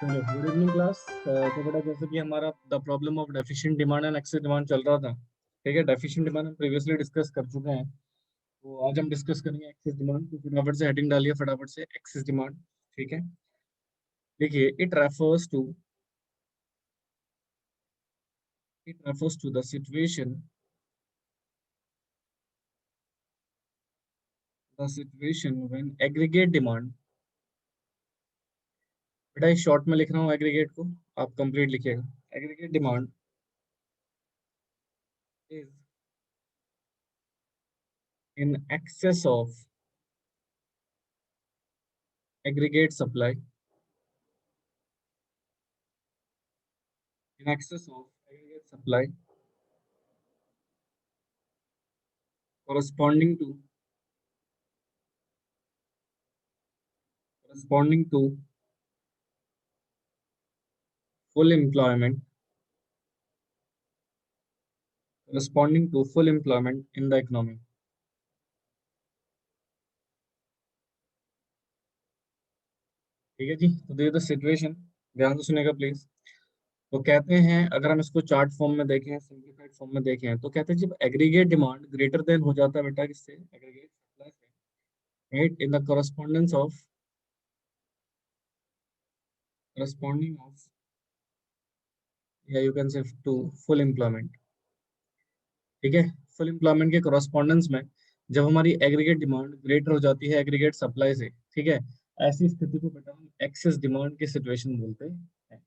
चलो good evening class. तो बेटा जैसे कि हमारा the problem of deficient demand and excess demand चल रहा था। ठीक है, डेफिशिएंट डिमांड हम प्रीवियसली डिस्कस कर चुके हैं। तो आज हम डिस्कस करेंगे एक्सेस डिमांड। तो फटाफट से हेडिंग डालिए, फटाफट से एक्सेस डिमांड। ठीक है, देखिए it refers to the situation when aggregate demand. बेटा इस शॉर्ट में लिख रहा हूँ एग्रीगेट को, आप कंप्लीट लिखिएगा। Aggregate demand is in excess of aggregate supply, in excess of aggregate supply corresponding to corresponding to full employment in the economy। ठीक है जी, तो दिस इज द सिचुएशन। ध्यान से सुनेगा प्लीज। तो कहते हैं अगर हम इसको चार्ट फॉर्म में देखें, सिंप्लीफाइड फॉर्म में देखें, तो कहते हैं जब एग्रीगेट डिमांड ग्रेटर देन हो जाता है बेटा किससे, एग्रीगेट सप्लाई से, right, in the corresponding of या you can say to full employment. ठीक है, फुल एम्प्लॉयमेंट के कॉरस्पॉन्डेंस में जब हमारी एग्रीगेट डिमांड ग्रेटर हो जाती है एग्रीगेट सप्लाई से, ठीक है, ऐसी स्थिति को बेटा हम एक्सेस डिमांड की सिचुएशन बोलते हैं। आई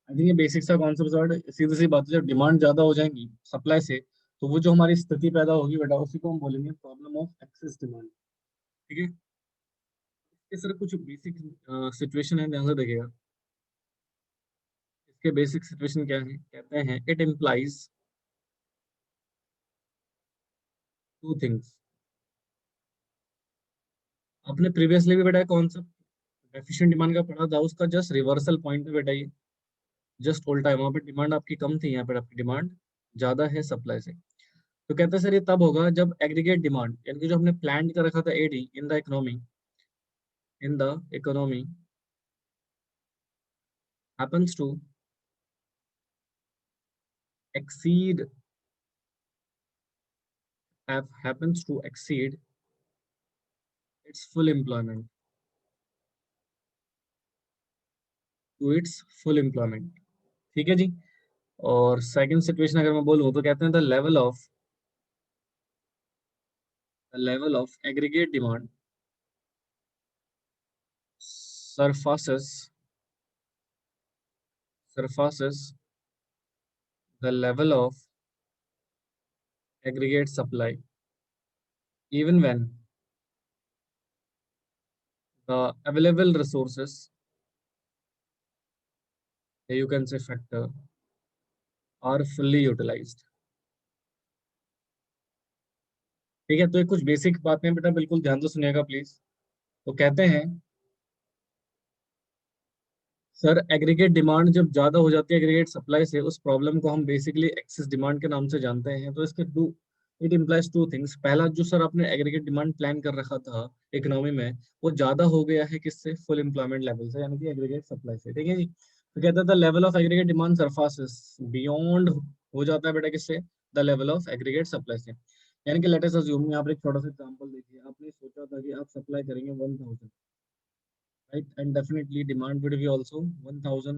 थिंक ये बेसिक सा कॉन्सेप्ट है। सीधी सी बात है, जब डिमांड ज्यादा हो जाएगी सप्लाई से, तो वो जो हमारी स्थिति पैदा होगी बेटा, उसी को हम बोलेंगे प्रॉब्लम ऑफ एक्सेस डिमांड। ठीक है, ये सर कुछ बेसिक सिचुएशन है, ध्यान से देखिएगा। इसके बेसिक सिचुएशन क्या है, कहते हैं इट इम्प्लाइज टू थिंग्स। आपने प्रीवियसली भी बेटा कौन सा एफिशिएंट डिमांड का पढ़ा था, उसका जस्ट रिवर्सल पॉइंट है बेटा ये, जस्ट उल्टा है। वहां पे डिमांड आपकी कम थी, यहाँ पे आपकी डिमांड ज्यादा है सप्लाई से। तो कहते हैं सर ये तब होगा जब एग्रीगेट डिमांड, यानी कि जो हमने प्लान कर रखा था AD in the economy happens to exceed happens to exceed its full employment to its full employment। ठीक है जी। और सेकंड सिचुएशन अगर मैं बोलूं तो कहते हैं the level of aggregate demand surpasses surpasses the level of aggregate supply even when the available resources, you can say factor, are fully utilized। ठीक है, तो ये कुछ बेसिक बातें बेटा बिल्कुल ध्यान से सुनिएगा प्लीज। तो कहते हैं सर एग्रीगेट डिमांड जब ज्यादा हो जाती है एग्रीगेट सप्लाई से, उस प्रॉब्लम को हम बेसिकली एक्सेस डिमांड के नाम से जानते हैं। तो इसके to it implies two things. पहला, जो सर आपने एग्रीगेट डिमांड प्लान कर रखा था इकोनॉमी में, वो ज्यादा हो गया है किससे, फुल एम्प्लॉयमेंट लेवल से, यानी कि एग्रीगेट सप्लाई से। ठीक है जी। तो कहता था level of aggregate demand surpasses beyond हो जाता है बेटा किससे, the level of aggregate supply से। यानी कि लेट अस अज्यूम, यहाँ पर एक छोटा सा एग्जांपल देखिए। आपने सोचा था कि आप सप्लाई करेंगे 1000, right, and definitely demand would be also 1000,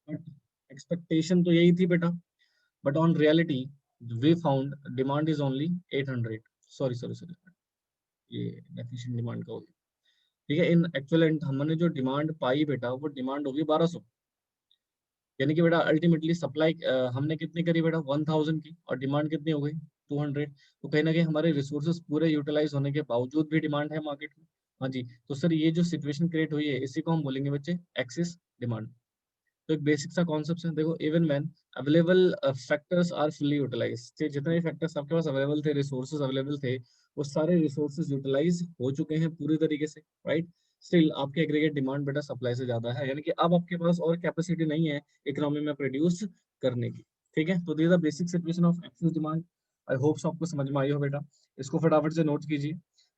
but expectation तो यही थी बेटा, but on reality we found demand is only 800। Sorry, ये डेफिशिएंट डिमांड का हो गया। ठीक है, इन एक्चुअल हमने जो डिमांड पाई बेटा, वो डिमांड होगी 1200। यानी कि बेटा अल्टीमेटली सप्लाई हमने कितनी करी बेटा, 1000 की, और डिमांड कितनी हो गई, 200। तो कहीं ना कहीं हमारे रिसोर्सेज पूरे यूटिलाइज होने के बावजूद भी डिमांड है मार्केट में। हाँ जी। तो सर ये जो सिचुएशन क्रिएट हुई है, इसी को हम बोलेंगे बच्चे एक्सिस डिमांड। तो एक बेसिक सा कॉन्सेप्ट है, देखो, even when available factors are fully utilize, जितने भी फैक्टर्स आपके पास अवेलेबल थे, रिसोर्सेज अवेलेबल थे, वो सारे रिसोर्सेज यूटिलाइज हो चुके हैं पूरी तरीके से, राइट। स्टिल आपके एग्रीगेट डिमांड बेटा सप्लाई से ज्यादा है, यानी कि अब आपके पास और कैपेसिटी नहीं है इकोनॉमी में प्रोड्यूस करने की। ठीक है, तो this the basic situation of excess demand. I hope आपको समझ में आई हो बेटा। इसको फटाफट से नोट कीजिए।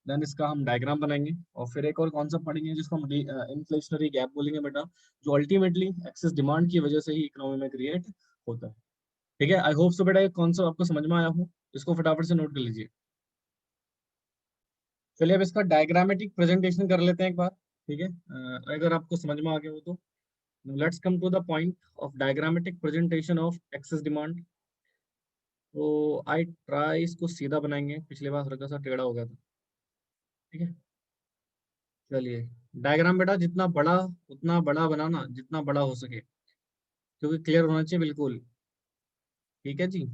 देन इसका हम डायग्राम बनाएंगे और फिर एक और कॉन्सेप्ट पढ़ेंगे जिसको हम इन्फ्लेशनरी गैप बोलेंगे बेटा, जो अल्टीमेटली एक्सेस डिमांड की वजह से ही इकोनॉमी में क्रिएट होता है। ठीक है, आई होप सो बेटा ये कॉन्सेप्ट आपको समझ में आया हो, इसको फटाफट से नोट कर लीजिए। चलिए अब इसका डायग्रामेटिक प्रेजेंटेशन कर लेते हैं एक बार। ठीक है, अगर आपको समझ में आ गया हो तो let's come to the point of diagrammatic presentation of excess demand. तो आई ट्राई इसको सीधा बनाएंगे, पिछली बार हल्का सा टेढ़ा हो गया था। ठीक है, चलिए डायग्राम बेटा जितना बड़ा उतना बड़ा बनाना, जितना बड़ा हो सके, क्योंकि क्लियर होना चाहिए बिल्कुल। ठीक है जी,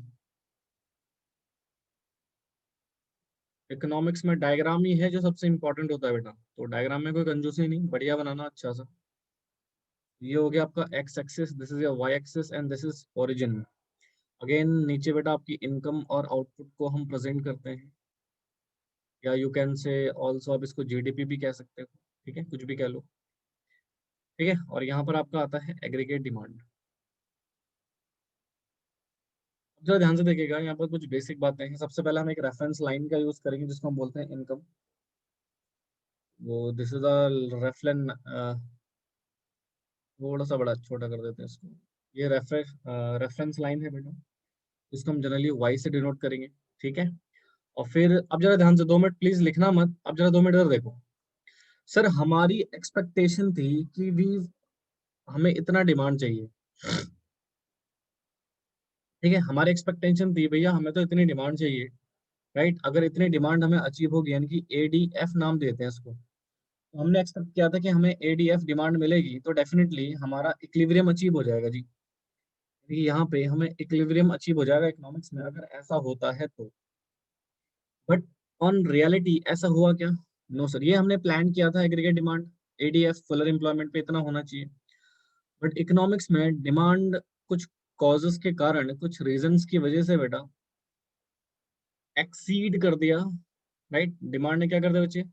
इकोनॉमिक्स में डायग्राम ही है जो सबसे इंपॉर्टेंट होता है बेटा, तो डायग्राम में कोई कंजूसी नहीं, बढ़िया बनाना अच्छा सा। ये हो गया आपका X axis, this is your Y axis and this is origin. Again नीचे बेटा आपकी इनकम और आउटपुट को हम प्रेजेंट करते हैं, या यू कैन से ऑल्सो, आप इसको जीडीपी भी कह सकते हो। ठीक है, कुछ भी कह लो। ठीक है, और यहाँ पर आपका आता है एग्रीगेट डिमांड। जरा ध्यान से देखिएगा, यहाँ पर कुछ बेसिक बातें हैं। सबसे पहले हम एक रेफरेंस लाइन का यूज करेंगे जिसको हम बोलते हैं इनकम। वो दिस इज अ रेफरेंस, थोड़ा सा बड़ा छोटा कर देते हैं इसको। ये रेफरेंस लाइन है बेटा, इसको हम जनरली वाई से डिनोट करेंगे। ठीक है, और फिर अब जरा ध्यान से 2 मिनट प्लीज लिखना मत, अब जरा 2 मिनट इधर देखो। सर हमारी एक्सपेक्टेशन थी कि भी हमें इतना डिमांड चाहिए। ठीक है, हमारी एक्सपेक्टेशन थी भैया हमें तो इतनी डिमांड चाहिए, राइट। अगर इतनी डिमांड हमें अचीव होगी, यानी कि एडीएफ नाम देते हैं इसको, तो हमने एक्सपेक्ट किया था कि हमें एडीएफ डिमांड मिलेगी तो डेफिनेटली हमारा इक्विलिब्रियम अचीव हो जाएगा जी। कि यहाँ पे हमें इक्विलिब्रियम अचीव हो जाएगा इकोनॉमिक्स में, अगर ऐसा होता है तो। बट ऑन रियलिटी ऐसा हुआ क्या? नो सर, ये हमने प्लान किया था aggregate demand, ADF Fuller employment पे इतना होना चाहिए। बट इकोनॉमिक्स में डिमांड कुछ कॉजेस के कारण, कुछ रीजंस की वजह से बेटा एक्सीड कर दिया, राइट। डिमांड ने क्या कर दिया बच्चे?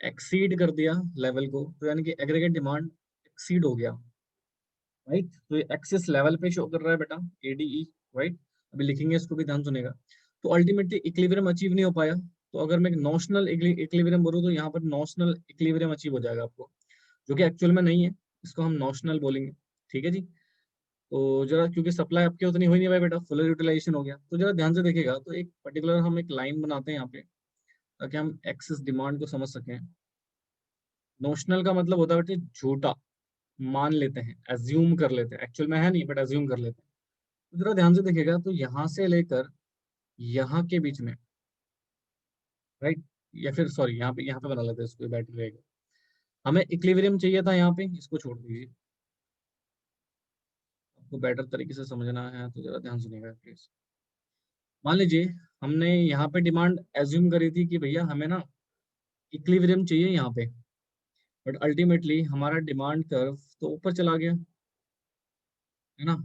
एक्सीड कर दिया लेवल को, तो यानी कि एग्रीगेट डिमांड एक्सीड हो गया, राइट। तो ये एक्सेस लेवल पे शो कर रहा है बेटा, एडीई, राइट। अभी लिखेंगे, इसको भी ध्यान सुनेगा। तो अल्टीमेटली इक्विलिब्रियम अचीव नहीं हो पाया। तो अगर मैं नॉशनल इक्विलिब्रियम बोलूँ तो यहाँ पर नॉशनल इक्विलिब्रियम अचीव हो जाएगा आपको, जो कि एक्चुअल में नहीं है, इसको हम नॉशनल बोलेंगे। ठीक है जी। तो जरा क्योंकि सप्लाई आपके उतनी हुई नहीं भाई बेटा, फुल यूटिलाइजेशन हो गया, तो जरा ध्यान से देखिएगा। तो एक पर्टिकुलर हम एक लाइन बनाते हैं यहाँ पे, ताकि हम एक्सेस डिमांड को समझ सकें। नोशनल का मतलब होता है बेटे झूठा, मान लेते हैं, एज्यूम कर लेते हैं, एक्चुअल में है नहीं बट एज्यूम कर लेते हैं। तो जरा ध्यान से देखिएगा, तो यहाँ से लेकर यहाँ के बीच में, राइट, या फिर सॉरी यहाँ पे बना लेते हैं इसको, बेटर रहेगा। हमें इक्विलिब्रियम चाहिए था यहाँ पे, इसको छोड़ दीजिए, आपको बेटर तरीके से समझना है तो जरा ध्यान सुनिएगा प्लीज। मान लीजिए हमने यहाँ पे डिमांड एज्यूम करी थी कि भैया हमें ना इक्विलिब्रियम चाहिए यहाँ पे, बट अल्टीमेटली हमारा डिमांड कर्व तो ऊपर चला गया, है ना।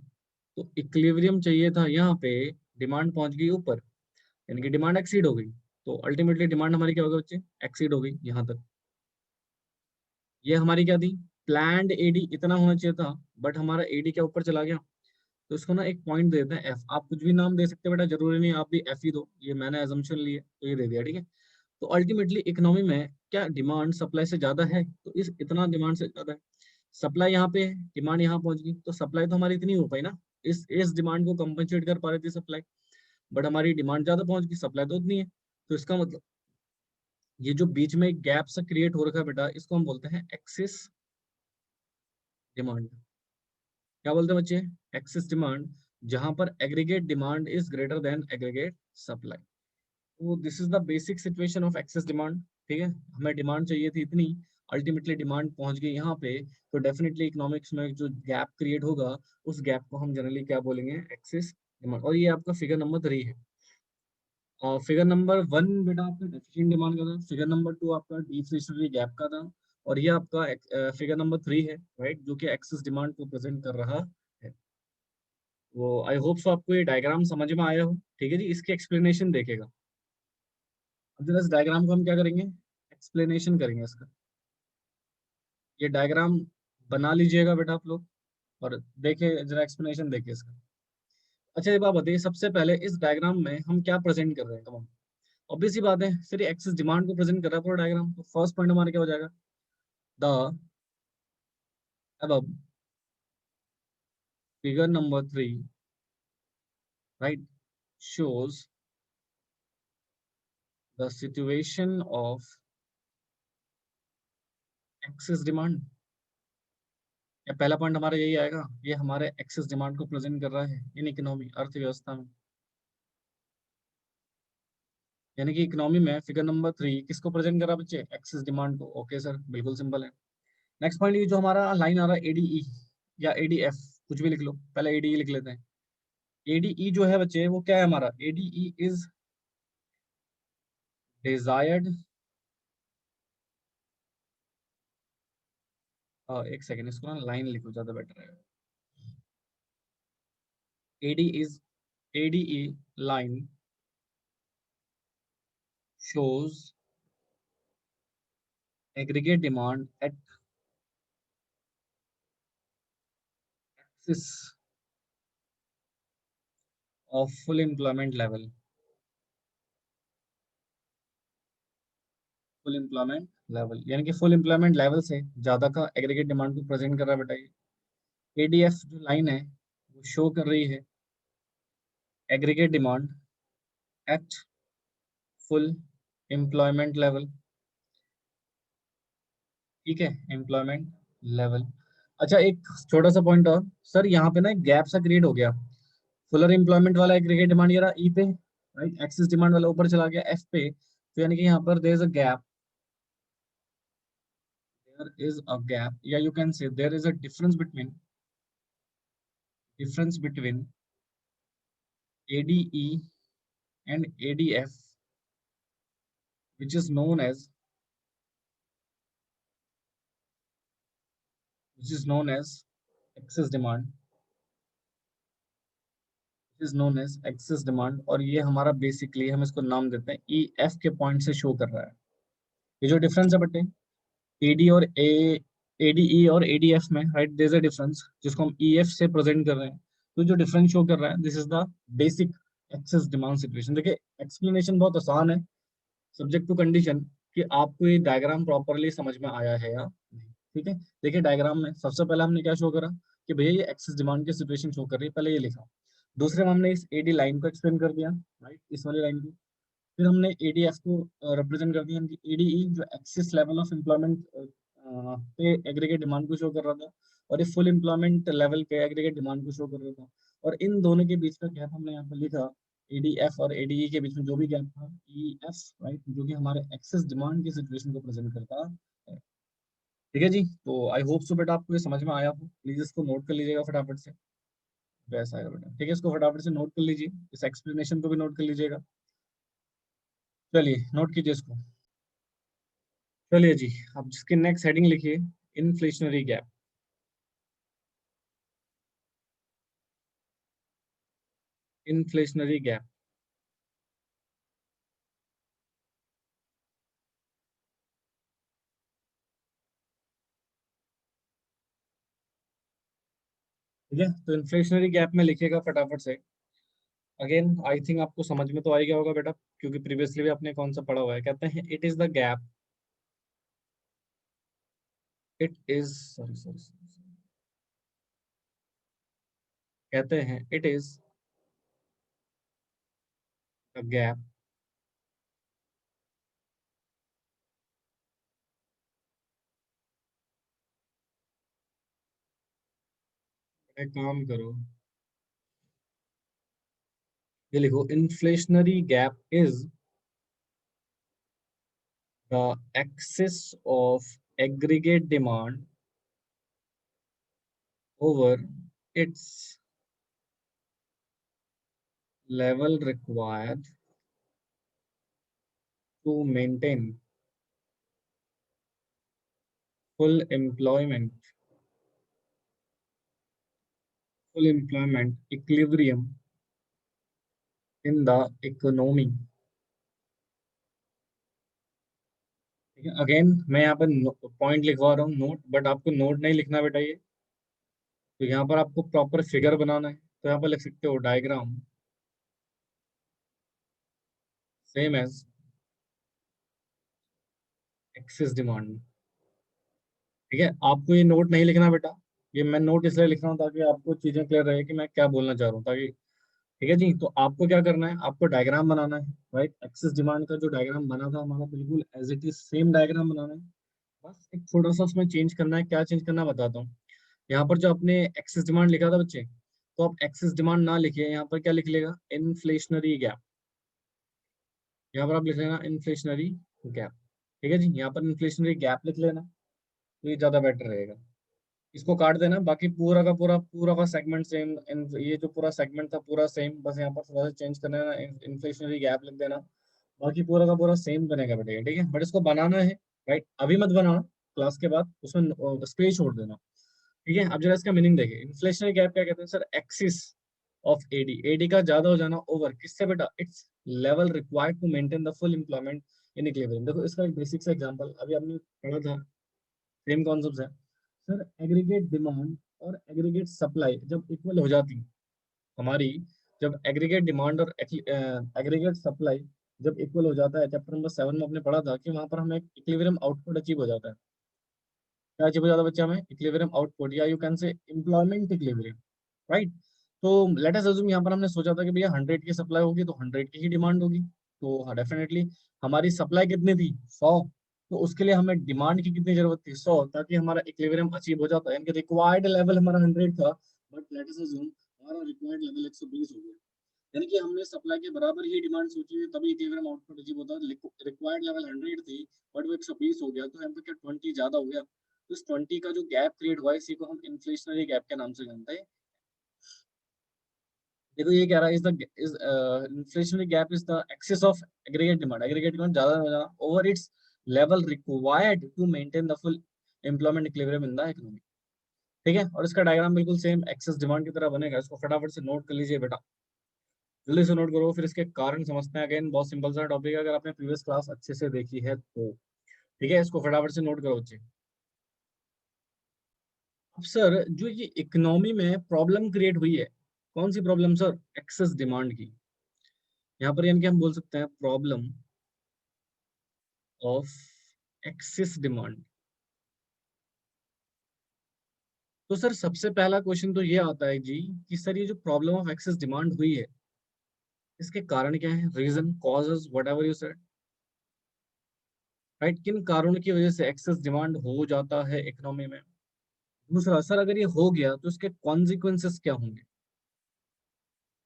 तो इक्विलिब्रियम चाहिए था यहाँ पे, डिमांड पहुंच गई ऊपर, यानी कि डिमांड एक्सीड हो गई। तो अल्टीमेटली डिमांड हमारी क्या हो गई बच्चे? एक्सीड हो गई यहाँ तक। ये हमारी क्या थी? प्लान्ड एडी इतना होना चाहिए था, बट हमारा एडी क्या ऊपर चला गया। तो इसको ना एक पॉइंट दे देते हैं एफ, आप कुछ भी नाम दे सकते हैं बेटा, जरूरी नहीं आप भी एफ ही दो, ये मैंने एजम्पशन ली है तो ये दे दिया। ठीक है, तो अल्टीमेटली इकोनॉमी में क्या डिमांड सप्लाई से ज्यादा है, तो इस इतना डिमांड से ज्यादा है, सप्लाई यहाँ पे है, डिमांड यहाँ पहुंच गई, तो सप्लाई तो हमारी इतनी हो पाई ना, इस डिमांड को कंपनसेट कर पा रही थी सप्लाई, बट हमारी डिमांड ज्यादा पहुंच गई, सप्लाई तो उतनी है। तो इसका मतलब ये जो बीच में एक गैप सा क्रिएट हो रखा है बेटा, इसको हम बोलते हैं एक्सेस डिमांड। क्या बोलते हैं बच्चे? एक्सेस डिमांड, जहां पर aggregate demand is greater than aggregate supply. तो this is the basic situation of excess demand. ठीक है, हमें डिमांड चाहिए थी इतनी, अल्टीमेटली डिमांड पहुंच गई यहाँ पे, तो डेफिनेटली इकोनॉमिक्स में जो गैप क्रिएट होगा, उस गैप को हम जनरली क्या बोलेंगे? Excess demand. और ये आपका फिगर नंबर 3 है। और फिगर नंबर 1 बेटा आपका डेफिशिएंट डिमांड का था, फिगर नंबर 2 आपका डिफ्लेशनरी गैप का था, और ये आपका फिगर नंबर 3 है, राइट, जो कि एक्सेस डिमांड को प्रेजेंट कर रहा है। वो आई होप सो आपको ये डायग्राम समझ में आया हो। ठीक है जी, इसकी एक्सप्लेनेशन देखेगा। अब जरा इस डायग्राम को हम क्या करेंगे? एक्सप्लेनेशन करेंगे इसका। ये डायग्राम बना लीजिएगा बेटा आप लोग, और देखिए जरा एक्सप्लेनेशन देखिए इसका। अच्छा ये बात बताइए, सबसे पहले इस डायग्राम में हम क्या प्रेजेंट कर रहे हैं? कम ऑब्वियस सी बात है सर, ये एक्सेस डिमांड को प्रेजेंट कर रहा है पूरा डायग्राम, तो फर्स्ट पॉइंट हमारा क्या हो जाएगा, द अब figure number 3 right shows the situation of excess demand। या पहला पॉइंट हमारा यही आएगा, ये हमारे एक्सेस डिमांड को प्रेजेंट कर रहा है इन इकोनॉमी, अर्थव्यवस्था में। यानी कि इकोनॉमी में फिगर नंबर 3 किसको प्रेजेंट कर रहा है बच्चे, एक्सेस डिमांड को। ओके सर, बिल्कुल सिंपल है। नेक्स्ट पॉइंट, ये जो हमारा लाइन आ रहा है एडीई या एडीएफ, कुछ भी लिख लो, पहले एडीई लिख लेते हैं। एडीई जो है बच्चे वो क्या है हमारा, एडीई इज डिजायर्ड, एक सेकेंड इसको ना लाइन लिखो ज्यादा बेटर है। AD is ADE line shows aggregate demand at axis of full employment level। Full employment level यानी कि फुल एम्प्लॉयमेंट लेवल से ज्यादा का एग्रीगेट डिमांड को प्रेजेंट कर रहा है बेटा ये। एडीएफ जो लाइन है वो शो कर रही है aggregate demand at full employment level. ठीक है, एम्प्लॉयमेंट लेवल। अच्छा, एक छोटा सा पॉइंट और सर, यहाँ पे ना एक गैप सा क्रिएट हो गया। फुलर एम्प्लॉयमेंट वाला एग्रीगेट डिमांड ये रहा ई पे, राइट, एक्सिस डिमांड वाला ऊपर चला गया एफ पे, तो यानी कि यहाँ पर there is a gap, there is a gap, yeah, you can say there is a difference between ADE and ADF, which is known as excess demand, excess demand। और ये हमारा बेसिकली हम इसको नाम देते हैं ई एफ के point से शो कर रहा है। ये जो डिफरेंस है बटे एडी और एडीई और एडीएफ में, right, there is a difference जिसको हम ईएफ से प्रेजेंट कर रहे हैं। तो जो डिफरेंस शो कर रहा है, this is the basic excess demand situation. देखिए एक्सप्लेनेशन बहुत आसान है, सब्जेक्ट टू कंडीशन कि आपको ये डायग्राम प्रॉपरली समझ में आया है या नहीं। ठीक है, देखिए डायग्राम में सबसे पहले हमने क्या शो करा कि भैया ये एक्सेस डिमांड की सिचुएशन शो कर रही है, पहले ये लिखा। दूसरे में हमने इस एडी लाइन को एक्सप्लेन कर दिया, राइट, इस वाली लाइन को। फिर हमने एडीएफ को रिप्रेजेंट कर दिया, एडीई जो एक्सिस लेवल ऑफ एम्प्लॉयमेंट पे एग्रीगेट डिमांड को शो कर रहा था, और ये फुल एम्प्लॉयमेंट लेवल पे एग्रीगेट डिमांड को शो कर रहा था। और इन दोनों के बीच का गैप हमने यहाँ पे लिखा, एडीएफ और एडीई के बीच में जो भी गैप था, ईएफ, राइट, जो कि हमारे एक्सेस डिमांड की सिचुएशन को प्रेजेंट करता है। ठीक है जी, तो आई होप सो बेटा आपको ये समझ में आया हो। प्लीज इसको नोट कर लीजिएगा फटाफट से, वैसा है बेटा। ठीक है, इसको फटाफट से नोट कर लीजिए, इस एक्सप्लेनेशन को भी नोट कर लीजिएगा। चलिए नोट कीजिए इसको। चलिए जी, अब जिसकी नेक्स्ट हेडिंग लिखिए, इन्फ्लेशनरी गैप। इन्फ्लेशनरी गैप, ठीक है, तो इन्फ्लेशनरी गैप में लिखिएगा फटाफट से। अगेन आई थिंक आपको समझ में तो आ ही गया होगा बेटा, क्योंकि प्रीवियसली भी आपने कौन सा पढ़ा हुआ है। कहते हैं it is the gap, it is sorry sorry कहते हैं इट इज द गैप एक काम करो, ये लिखो, inflationary gap is the excess of aggregate demand over its level required to maintain full employment equilibrium in the economy। ठीक है, again मैं यहाँ पर पॉइंट लिखवा रहा हूँ नोट, बट आपको नोट नहीं लिखना बेटा ये। तो यहाँ पर आपको प्रॉपर फिगर बनाना है, तो यहाँ पर लिख सकते हो diagram same as excess demand. ठीक है, आपको ये नोट नहीं लिखना बेटा, ये मैं नोट इसलिए लिख रहा हूँ ताकि आपको चीजें क्लियर रहे कि मैं क्या बोलना चाह रहा हूँ, ताकि ठीक है जी। तो आपको क्या करना है, आपको डायग्राम बनाना है, राइट। एक्सेस डिमांड का जो डायग्राम बना था हमारा, बिल्कुल as it is same diagram बनाना है। बस एक छोटा सा उसमें चेंज करना है। क्या चेंज करना है बताता हूँ। यहाँ पर जो आपने एक्सेस डिमांड लिखा था बच्चे, तो आप एक्सेस डिमांड ना लिखिए, यहाँ पर क्या लिख लेगा, इन्फ्लेशनरी गैप। यहाँ पर आप लिख लेना इन्फ्लेशनरी गैप। ठीक है जी, यहाँ पर इन्फ्लेशनरी गैप लिख लेना, तो ये ज्यादा बेटर रहेगा। इसको काट देना, बाकी पूरा का पूरा पूरा का सेगमेंट सेम। ये जो पूरा सेगमेंट था पूरा सेम, बस यहाँ पर थोड़ा सा चेंज करना है, इन्फ्लेशनरी गैप लिख देना। बाकी पूरा का पूरा सेम बनेगा बेटा, ठीक है। बट इसको बनाना है, राइट, अभी मत बनाना, क्लास के बाद उसमें स्पेस छोड़ देना। ठीक है, अब जरा इसका मीनिंग देखिए। इन्फ्लेशनरी गैप क्या कहते हैं sir, axis of AD, AD का ज्यादा हो जाना ओवर किससे बेटा, its level required to maintain the full employment in equilibrium. देखो इसका एक बेसिक सा एग्जांपल अभी आपने पढ़ा था, सेम कॉन्सेप्ट है सर। एग्रीगेट डिमांड और एग्रीगेट सप्लाई जब इक्वल हो जाती है हमारी, जब एग्रीगेट डिमांड और एग्रीगेट सप्लाई जब इक्वल हो जाता है, चैप्टर नंबर 7 में आपने पढ़ा था कि वहां पर हमें इक्विलिब्रियम आउटपुट अचीव हो जाता है। क्या अचीव हो जाता है बच्चा, हमें इक्विलिब्रियम आउटपुट, या यू कैन से एम्प्लॉयमेंट इक्विलिब्रियम, राइट। तो लेट अस अज्यूम यहाँ पर हमने सोचा था कि भैया 100 की सप्लाई होगी तो 100 की ही डिमांड होगी। तो डेफिनेटली हमारी सप्लाई कितनी थी, 100। तो उसके लिए हमें डिमांड की कितनी जरूरत थी, 100, ताकि हमारा इक्विलिब्रियम अचीव हो जाता है। यानी कि रिक्वायर्ड लेवल हमारा 100 था, बट लेट अस अज्यूम हमारा रिक्वायर्ड लेवल 120 हो गया। यानी कि हमने सप्लाई के बराबर ही डिमांड सोची थी, तभी इक्विलिब्रियम आउटपुट अचीव होता है। रिक्वायर्ड लेवल 100 थी, बट वो 120 हो गया, तो यहाँ पे क्या 20 ज्यादा हो गया। तो इस 20 का जो गैप क्रिएट हुआ है, इसी को हम इन्फ्लेशनरी गैप के नाम से जानते हैं। देखो ये कह रहा है, is inflationary gap is the excess of aggregate demand, aggregate demand ज्यादा हो जाना over its level required to maintain the full employment equilibrium in the economy. ठीक है, और इसका डायग्राम बिल्कुल सेम एक्सेस डिमांड की तरह बनेगा। इसको फटाफट से नोट कर लीजिए बेटा, जल्दी से नोट करो, फिर इसके कारण समझते हैं। अगेन बहुत सिंपल सा टॉपिक है, अगर आपने प्रीवियस क्लास अच्छे से देखी है तो। ठीक है, इसको फटाफट से नोट करो बच्चे। अब सर जो ये इकोनॉमी में प्रॉब्लम क्रिएट हुई है, कौन सी प्रॉब्लम सर, एक्सेस डिमांड की। यहाँ पर यानी कि हम बोल सकते हैं प्रॉब्लम ऑफ एक्सेस डिमांड। तो सर सबसे पहला क्वेश्चन तो ये आता है जी कि सर ये जो प्रॉब्लम ऑफ एक्सेस डिमांड हुई है, इसके कारण क्या है, reason, causes, whatever you said, right. किन कारणों की वजह से एक्सेस डिमांड हो जाता है इकोनॉमी में। दूसरा सर, अगर ये हो गया तो इसके कॉन्सिक्वेंसेस क्या होंगे।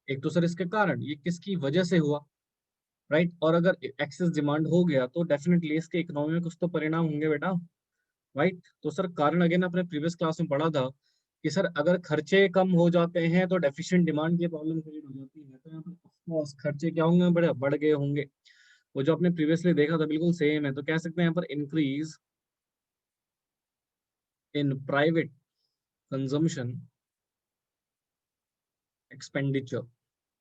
एक तो सर इसके कारण, ये किसकी वजह से हुआ, राइट। और अगर एक्सेस डिमांड हो गया तो डेफिनेटली इसके इकोनॉमी में कुछ तो परिणाम होंगे बेटा, राइट। तो सर कारण अगेन अपने प्रीवियस क्लास में पढ़ा था कि सर अगर खर्चे कम हो जाते हैं तो डेफिशिएंट डिमांड की प्रॉब्लम क्रिएट हो जाती है। तो यहाँ पर ऑफकोर्स खर्चे क्या होंगे, बड़े बढ़ गए होंगे। वो जो आपने प्रीवियसली देखा था बिल्कुल सेम है। तो कह सकते हैं यहाँ पर increase in private consumption expenditure.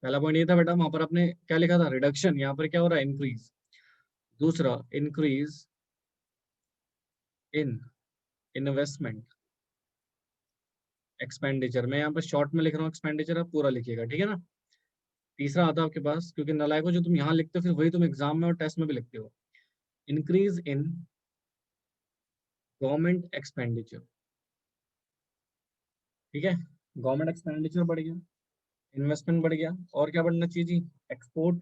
पहला पॉइंट ये था बेटा, वहां पर आपने क्या लिखा था, रिडक्शन, यहाँ पर क्या हो रहा है, इंक्रीज। दूसरा, इंक्रीज इन इन्वेस्टमेंट एक्सपेंडिचर। मैं यहाँ पर शॉर्ट में लिख रहा हूँ एक्सपेंडिचर, आप पूरा लिखिएगा, ठीक है ना। तीसरा आता है आपके पास, क्योंकि नालायक हो, जो तुम यहाँ लिखते हो फिर वही तुम एग्जाम में और टेस्ट में भी लिखते हो, इंक्रीज इन गवर्नमेंट एक्सपेंडिचर। ठीक है, गवर्नमेंट एक्सपेंडिचर बढ़ गया, इन्वेस्टमेंट बढ़ गया, और क्या बढ़ना चाहिए जी, export,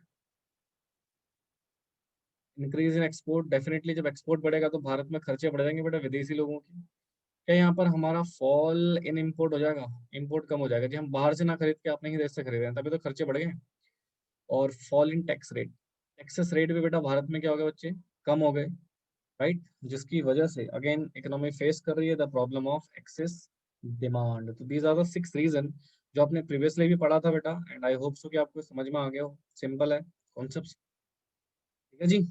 increase in export. Definitely जब एक्सपोर्ट बढ़ेगा तो भारत में खर्चे बढ़ जाएंगे बेटा विदेशी लोगों के। क्या यहाँ पर हमारा फॉल इन इम्पोर्ट हो जाएगा, इम्पोर्ट कम हो जाएगा जी, हम बाहर से ना खरीद के अपने ही देश से खरीद रहे हैं, तभी तो खर्चे बढ़ गए। और fall in tax rate, taxes rate भी बेटा भारत में क्या हो गया बच्चे, कम हो गए, राइट। जिसकी वजह से अगेन इकोनॉमी फेस कर रही है the problem of excess demand. तो दीज आर द 6 रीजन जो आपने प्रीवियसली भी पढ़ा था बेटा, एंड आई होप सो कि आपको समझ में आ गया हो। सिंपल है कॉन्सेप्ट, ठीक है जी।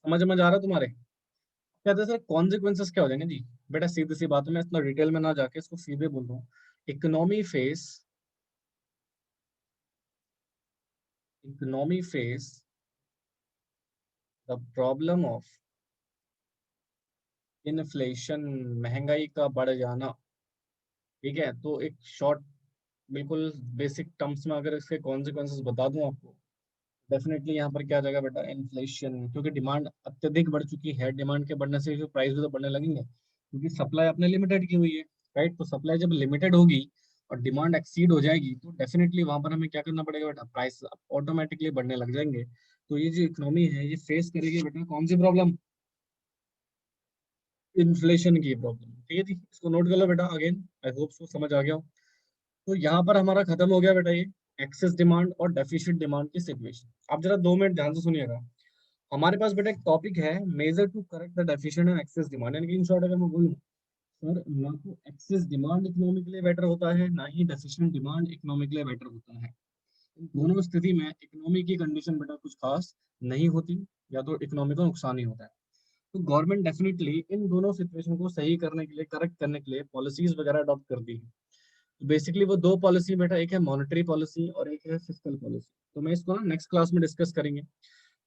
समझ में आ रहा है तुम्हारे। कहते हैं सर कॉन्सिक्वेंसेस क्या हो जाएंगे जी। बेटा सीधी सी बात है, मैं इतना डिटेल में ना जाके इसको सीधे बोल रहा हूँ। Economy face, economy face the problem of inflation, महंगाई का बढ़ जाना। ठीक है, तो एक शॉर्ट बिल्कुल बेसिक टर्म्स में अगर इसके कॉन्सिक्वेंसेस बता दूं आपको, डेफिनेटली यहाँ पर क्या आ जाएगा बेटा, इन्फ्लेशन, क्योंकि डिमांड अत्यधिक बढ़ चुकी है। डिमांड के बढ़ने से जो प्राइस भी तो बढ़ने लगेंगे, क्योंकि सप्लाई आपने लिमिटेड की हुई है, राइट। तो सप्लाई जब लिमिटेड होगी और डिमांड एक्सीड हो जाएगी, तो डेफिनेटली वहां पर हमें क्या करना पड़ेगा बेटा, प्राइस ऑटोमेटिकली बढ़ने लग जाएंगे। तो ये जो इकोनॉमी है ये फेस करेगी बेटा कौन सी प्रॉब्लम, इन्फ्लेशन की प्रॉब्लम। ठीक है जी, इसको नोट कर लो बेटा अगेन, आई होप सो समझ आ गया हो। तो यहाँ पर हमारा खत्म हो गया बेटा ये एक्सेस डिमांड और डेफिशिएंट डिमांड की सिचुएशन। आप जरा 2 मिनट ध्यान से सुनिएगा। हमारे पास बेटा एक टॉपिक है, measure to correct the deficient and excess demand, यानी कि इन शॉर्ट अगर मैं बोलूँ सर, ना तो एक्सेस डिमांड इकोनॉमी के लिए बेटर होता है, ना ही डेफिशिएंट डिमांड इकोनॉमी के लिए बेटर होता है। इन दोनों स्थिति में इकोनॉमी की कंडीशन बेटा कुछ खास नहीं होती, या तो इकोनॉमी को नुकसान ही होता है। तो गवर्नमेंट डेफिनेटली इन दोनों सिचुएशन को सही करने के लिए, करेक्ट करने के लिए पॉलिसीज वगैरह अडॉप्ट करती है। तो बेसिकली वो दो पॉलिसी बेटा, एक है मॉनेटरी पॉलिसी और एक है फिस्कल पॉलिसी। तो मैं इसको ना नेक्स्ट क्लास में डिस्कस करेंगे।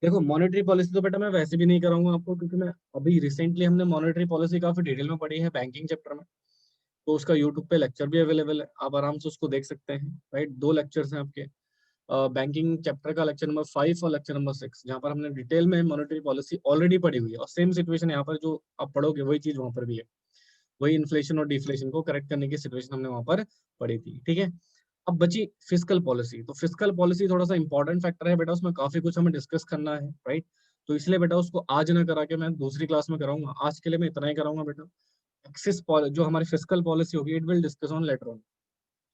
देखो मॉनेटरी पॉलिसी तो बेटा मैं वैसे भी नहीं कराऊंगा आपको, क्योंकि मैं अभी रिसेंटली हमने मॉनेटरी पॉलिसी काफी डिटेल में पढ़ी है बैंकिंग चैप्टर में। तो उसका यूट्यूब पे लेक्चर भी अवेलेबल है, आप आराम से उसको देख सकते हैं, राइट। 2 लेक्चर्स हैं आपके, बैंकिंग चैप्टर का लेक्चर नंबर 5 और लेक्चर नंबर 6, जहाँ पर हमने डिटेल में मॉनेटरी पॉलिसी ऑलरेडी पढ़ी हुई है। और सेम सिचुएशन यहाँ पर जो आप पढ़ोगे वही चीज वहां पर भी है, वही इन्फ्लेशन और डिफ्लेशन को करेक्ट करने की सिचुएशन हमने वहां पर पढ़ी थी। ठीक है, अब बची फिस्कल पॉलिसी। तो फिस्कल पॉलिसी थोड़ा सा इंपॉर्टेंट फैक्टर है बेटा, उसमें काफी कुछ हमें डिस्कस करना है, राइट। तो इसलिए बेटा उसको आज ना करा के मैं दूसरी क्लास में कराऊंगा, आज के लिए मैं इतना ही कराऊंगा बेटा। एक्सिस जो हमारी फिस्कल पॉलिसी होगी it will discuss on later on,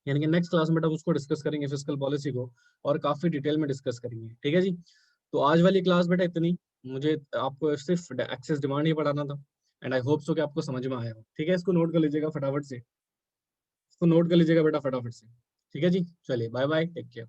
यानी कि नेक्स्ट क्लास में बेटा उसको डिस्कस करेंगे फिस्कल पॉलिसी को, और काफी डिटेल में डिस्कस करेंगे। ठीक है जी, तो आज वाली क्लास बेटा इतनी, मुझे आपको सिर्फ एक्सेस डिमांड ही पढ़ाना था, एंड आई होप सो कि आपको समझ में आया हो। ठीक है, इसको नोट कर लीजिएगा फटाफट से, इसको नोट कर लीजिएगा बेटा फटाफट से। ठीक है जी, चलिए बाय बाय, टेक केयर।